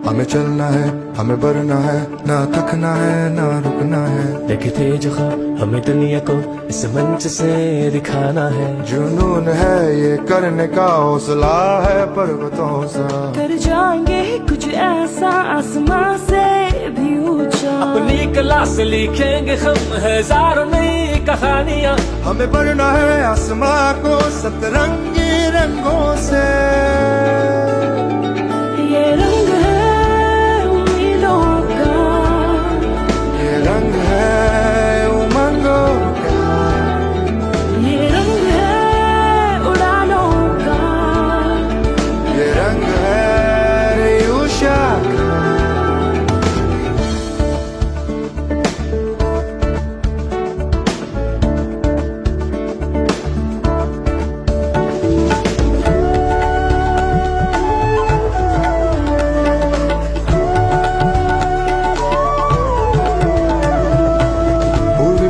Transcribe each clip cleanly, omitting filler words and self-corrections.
हमें चलना है, हमें बढ़ना है, ना थकना है ना रुकना है। देखते जो हमें दुनिया को इस मंच से दिखाना है। जुनून है ये करने का, हौसला है पर्वतों सा। कर जाएंगे कुछ ऐसा आसमां से भी ऊंचा। अपनी कला से लिखेंगे हम हजारों नई कहानियां। हमें बढ़ना है आसमां को सतरंगी रंगों से। ये रंग है उम्मीदों का, ये रंग है उमंगों का, ये रंग है उड़ानों का, ये रंग है उषा का।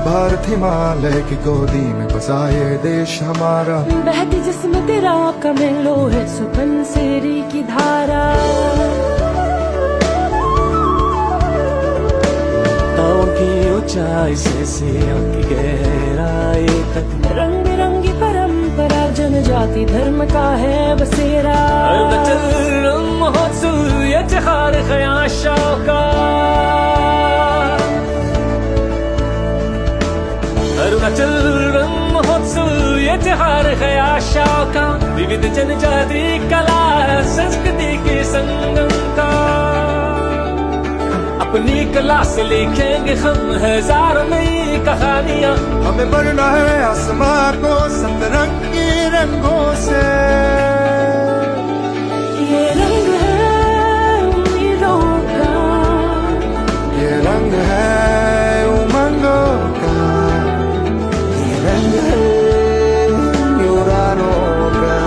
भारत हिमालय की गोदी में बसा ये देश हमारा। बहती जिस्म तेरा कमेलो है सुपन सेरी की धारा। ताओं की ऊंचाई से सियों की गहराई तक, रंग बिरंगी परंपरा जनजाति धर्म का है बसेरा। अरुणाचल महोत्सव ये त्योहार ख्याशों का। अरुणाचल महोत्सव ये त्योहार है आशाओं का। विविध जनजाति कला संस्कृति के संगम का। अपनी कला से लिखेंगे हम हजारों नई कहानियां। हमें बढ़ना है आसमां को सतरंगी रंगों से। ये रंग है उम्मीदों का, ये रंग है उमंगों का, ये रंग है उड़ानों का,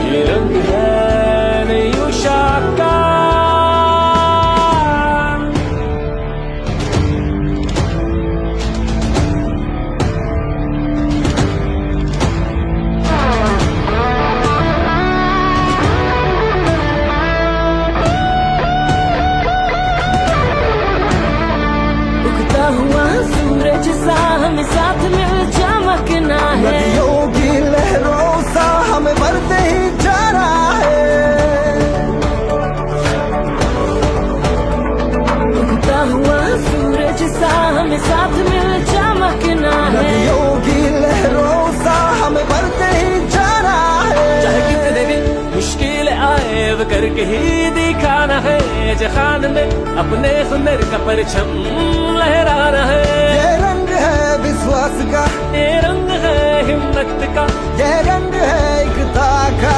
ये रंग है नई उषा का। उगता हुआ सूरज सा हमें साथ मिल चमकना है। नदियों की लहरों सा हमें बढ़ते ही जाना है। उगता हुआ सूरज सा हमें साथ मिल चमकना है। नदियों की लहरों सा हमें बढ़ते ही जाना है। चाहे कितने भी मुश्किल आए वो करके ही दिखाना है। जहान में अपने हुनर का परचम लहराना है। ये रंग है विश्वास का, ये रंग है हिम्मत का, ये रंग है एकता का।